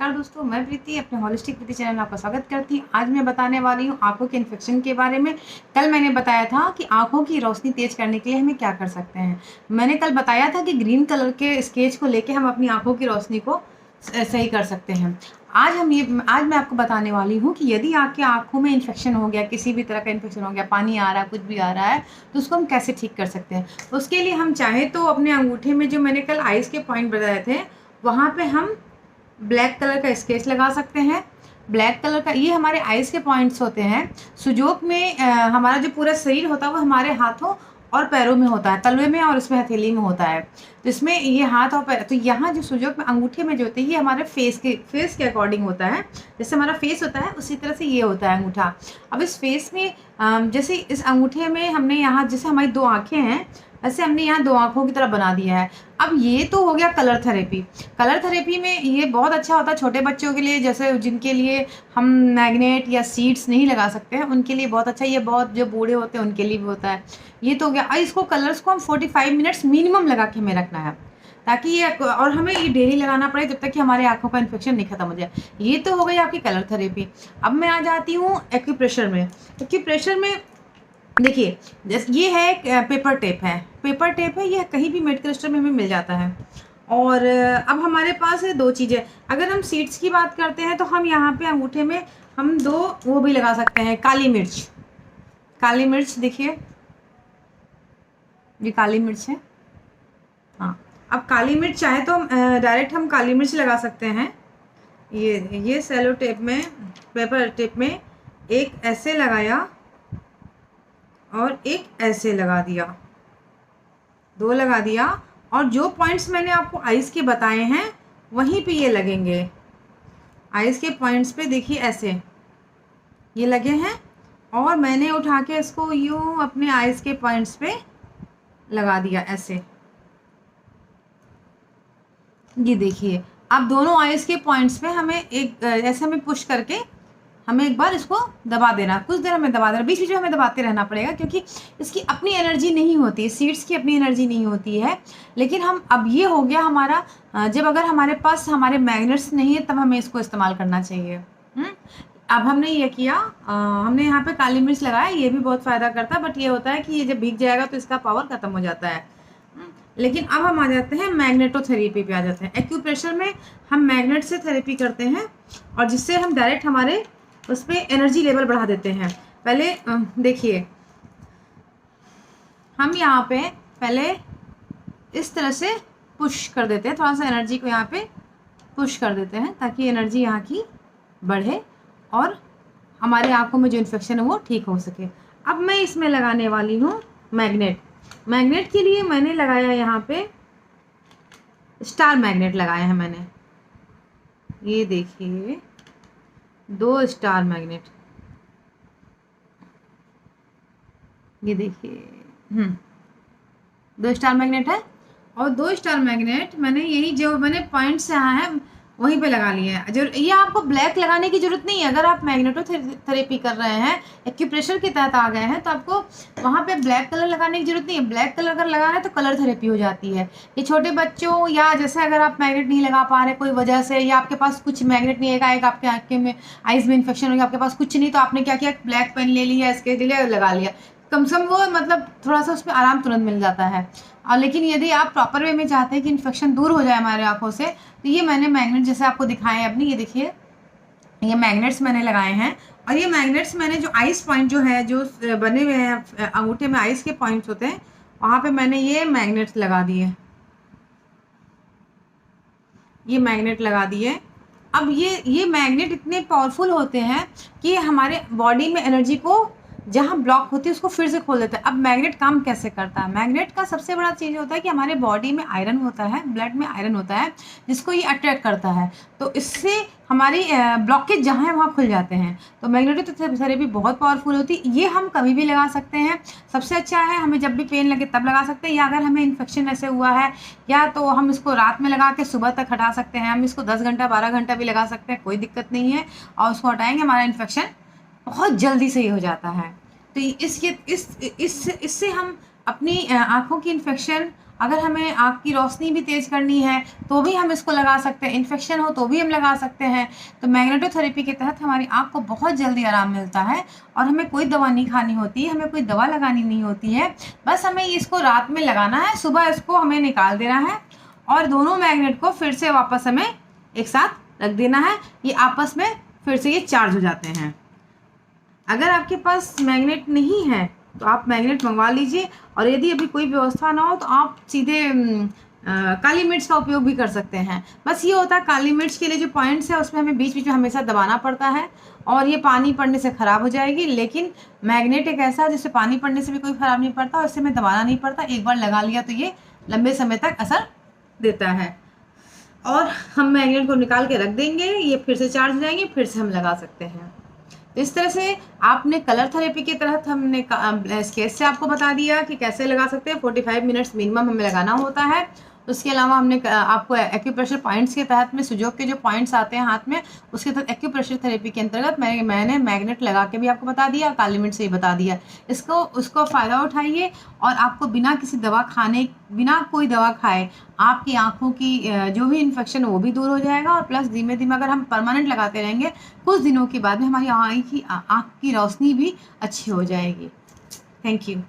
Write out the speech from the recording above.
नमस्कार दोस्तों, मैं प्रीति अपने होलिस्टिक प्रीति चैनल में आपका स्वागत करती हूँ। आज मैं बताने वाली हूँ आँखों के इन्फेक्शन के बारे में। कल मैंने बताया था कि आँखों की रोशनी तेज़ करने के लिए हमें क्या कर सकते हैं। मैंने कल बताया था कि ग्रीन कलर के स्केच को लेके हम अपनी आँखों की रोशनी को सही कर सकते हैं। आज मैं आपको बताने वाली हूँ कि यदि आपकी आँखों में इन्फेक्शन हो गया, किसी भी तरह का इन्फेक्शन हो गया, पानी आ रहा है, कुछ भी आ रहा है, तो उसको हम कैसे ठीक कर सकते हैं। उसके लिए हम चाहे तो अपने अंगूठे में जो मैंने कल आइज़ के पॉइंट बताए थे, वहाँ पे हम ब्लैक कलर का स्केच लगा सकते हैं। ब्लैक कलर का ये हमारे आइज़ के पॉइंट्स होते हैं। सुजोक में हमारा जो पूरा शरीर होता है वो हमारे हाथों और पैरों में होता है, तलवे में और इसमें हथेली में होता है। तो इसमें ये हाथ और पैर, तो यहाँ जो सुजोक में अंगूठे में जो होते हैं ये हमारे फेस के अकॉर्डिंग होता है। जैसे हमारा फेस होता है उसी तरह से ये होता है अंगूठा। अब इस फेस में जैसे इस अंगूठे में हमने यहाँ जैसे हमारी 2 आँखें हैं, वैसे हमने यहाँ 2 आँखों की तरह बना दिया है। अब ये तो हो गया कलर थेरेपी। कलर थेरेपी में ये बहुत अच्छा होता है छोटे बच्चों के लिए, जैसे जिनके लिए हम मैग्नेट या सीड्स नहीं लगा सकते हैं, उनके लिए बहुत अच्छा। ये बहुत जो बूढ़े होते हैं उनके लिए भी होता है। ये तो हो गया। इसको कलर्स को हम 45 मिनट्स मिनिमम लगा के हमें रखना है, ताकि ये, और हमें ये डेली लगाना पड़े जब तक कि हमारे आँखों का इन्फेक्शन नहीं खत्म हो जाए। ये तो हो गई आपकी कलर थेरेपी। अब मैं आ जाती हूँ एक्यूप्रेशर में। एक्यूप्रेशर में देखिए, जैसे ये है पेपर टेप है। पेपर टेप है, ये कहीं भी मेडिकल स्टोर में हमें मिल जाता है। और अब हमारे पास है 2 चीज़ें। अगर हम सीड्स की बात करते हैं तो हम यहाँ पे अंगूठे में हम 2 वो भी लगा सकते हैं, काली मिर्च। काली मिर्च देखिए, ये काली मिर्च है। हाँ, अब काली मिर्च चाहे तो डायरेक्ट हम काली मिर्च लगा सकते हैं। ये सेलो टेप में, पेपर टेप में एक ऐसे लगाया और एक ऐसे लगा दिया, 2 लगा दिया। और जो पॉइंट्स मैंने आपको आइज़ के बताए हैं वहीं पे ये लगेंगे। आइज़ के पॉइंट्स पे देखिए ऐसे ये लगे हैं, और मैंने उठा के इसको यूँ अपने आइज़ के पॉइंट्स पे लगा दिया ऐसे। ये देखिए, अब दोनों आइज़ के पॉइंट्स पे हमें एक ऐसे हमें पुश करके हमें एक बार इसको दबा देना, कुछ देर हमें दबा देना, बीच-बीच में हमें दबाते रहना पड़ेगा, क्योंकि इसकी अपनी एनर्जी नहीं होती है, सीड्स की अपनी एनर्जी नहीं होती है। लेकिन हम, अब ये हो गया हमारा, जब अगर हमारे पास हमारे मैग्नेट्स नहीं है तब हमें इसको इस्तेमाल करना चाहिए। अब हमने ये किया, हमने यहाँ पे काली मिर्च लगाया, ये भी बहुत फ़ायदा करता है, बट ये होता है कि ये जब भीग जाएगा तो इसका पावर ख़त्म हो जाता है। लेकिन अब हम आ जाते हैं मैग्नेटोथेरेपी पे आ जाते हैं। एक्यूप्रेशर में हम मैग्नेट से थेरेपी करते हैं, और जिससे हम डायरेक्ट हमारे उस पर एनर्जी लेवल बढ़ा देते हैं। पहले देखिए, हम यहाँ पे पहले इस तरह से पुश कर देते हैं, थोड़ा सा एनर्जी को यहाँ पे पुश कर देते हैं, ताकि एनर्जी यहाँ की बढ़े और हमारे आँखों में जो इन्फेक्शन है वो ठीक हो सके। अब मैं इसमें लगाने वाली हूँ मैग्नेट। मैग्नेट के लिए मैंने लगाया यहाँ पे स्टार मैग्नेट लगाया है मैंने। ये देखिए, 2 स्टार मैग्नेट, ये देखिए 2 स्टार मैग्नेट है। और 2 स्टार मैग्नेट मैंने यही जो मैंने पॉइंट्स यहाँ है वहीं पे लगा लिए हैं। जो ये आपको ब्लैक लगाने की ज़रूरत नहीं है। अगर आप मैग्नेटोथेरेपी कर रहे हैं, एक्यूप्रेशर के तहत आ गए हैं, तो आपको वहाँ पे ब्लैक कलर लगाने की ज़रूरत नहीं है। ब्लैक कलर अगर लगा रहे हैं तो कलर थेरेपी हो जाती है। ये छोटे बच्चों, या जैसे अगर आप मैग्नेट नहीं लगा पा रहे कोई वजह से, या आपके पास कुछ मैग्नेट नहीं है, एक आपके आँखें में आइज़ में इन्फेक्शन हो गया, आपके पास कुछ नहीं, तो आपने क्या किया, ब्लैक पेन ले लिया, स्केच ले लिया, लगा लिया। कम से कम वो मतलब थोड़ा सा उसमें आराम तुरंत मिल जाता है। और लेकिन यदि आप प्रॉपर वे में चाहते हैं कि इन्फेक्शन दूर हो जाए हमारे आँखों से, तो ये मैंने मैग्नेट जैसे आपको दिखाए हैं अपनी, ये देखिए, ये मैग्नेट्स मैंने लगाए हैं। और ये मैग्नेट्स मैंने जो आइस पॉइंट जो है, जो बने हुए हैं अंगूठे में आइस के पॉइंट्स होते हैं, वहाँ पे मैंने ये मैग्नेट्स लगा दिए, ये मैग्नेट लगा दिए। अब ये मैग्नेट इतने पावरफुल होते हैं कि हमारे बॉडी में एनर्जी को जहाँ ब्लॉक होती है उसको फिर से खोल देता है। अब मैग्नेट काम कैसे करता है? मैग्नेट का सबसे बड़ा चीज़ होता है कि हमारे बॉडी में आयरन होता है, ब्लड में आयरन होता है, जिसको ये अट्रैक्ट करता है। तो इससे हमारी ब्लॉकेज जहाँ है वहाँ खुल जाते हैं। तो मैग्नेटोथेरेपी बहुत पावरफुल होती है। ये हम कभी भी लगा सकते हैं। सबसे अच्छा है, हमें जब भी पेन लगे तब लगा सकते हैं, या अगर हमें इन्फेक्शन ऐसे हुआ है, या तो हम इसको रात में लगा के सुबह तक हटा सकते हैं। हम इसको 10 घंटा 12 घंटा भी लगा सकते हैं, कोई दिक्कत नहीं है। और उसको हटाएंगे, हमारा इन्फेक्शन बहुत जल्दी सही हो जाता है। तो इससे हम अपनी आँखों की इन्फेक्शन अगर हमें आँख की रोशनी भी तेज़ करनी है तो भी हम इसको लगा सकते हैं, इन्फेक्शन हो तो भी हम लगा सकते हैं। तो मैग्नेटोथेरेपी के तहत हमारी आँख को बहुत जल्दी आराम मिलता है और हमें कोई दवा नहीं खानी होती है, हमें कोई दवा लगानी नहीं होती है। बस हमें इसको रात में लगाना है, सुबह इसको हमें निकाल देना है और दोनों मैग्नेट को फिर से वापस हमें एक साथ रख देना है। ये आपस में फिर से ये चार्ज हो जाते हैं। अगर आपके पास मैग्नेट नहीं है तो आप मैग्नेट मंगवा लीजिए, और यदि अभी कोई व्यवस्था ना हो तो आप सीधे काली मिर्च का उपयोग भी कर सकते हैं। बस ये होता है काली मिर्च के लिए जो पॉइंट्स है उसमें हमें बीच बीच में हमेशा दबाना पड़ता है और ये पानी पड़ने से ख़राब हो जाएगी। लेकिन मैग्नेट एक ऐसा है जिससे पानी पड़ने से भी कोई ख़राब नहीं पड़ता और इससे हमें दबाना नहीं पड़ता। एक बार लगा लिया तो ये लंबे समय तक असर देता है और हम मैग्नेट को निकाल के रख देंगे, ये फिर से चार्ज हो जाएंगे, फिर से हम लगा सकते हैं। तो इस तरह से आपने कलर थेरेपी के तहत हमने स्केच से आपको बता दिया कि कैसे लगा सकते हैं। 45 मिनट्स मिनिमम हमें लगाना होता है। उसके अलावा हमने आपको एक्यूप्रेशर पॉइंट्स के तहत में सुजोग के जो पॉइंट्स आते हैं हाथ में, उसके तहत एक्यूप्रेशर थेरेपी के अंतर्गत मैंने मैग्नेट लगा के भी आपको बता दिया, काली मिर्च से ही बता दिया। उसको फ़ायदा उठाइए और आपको बिना किसी दवा खाने, बिना कोई दवा खाए आपकी आँखों की जो भी इन्फेक्शन है वो भी दूर हो जाएगा और प्लस धीमे धीमे अगर हम परमानेंट लगाते रहेंगे कुछ दिनों के बाद में हमारी आँख की रोशनी भी अच्छी हो जाएगी। Thank you.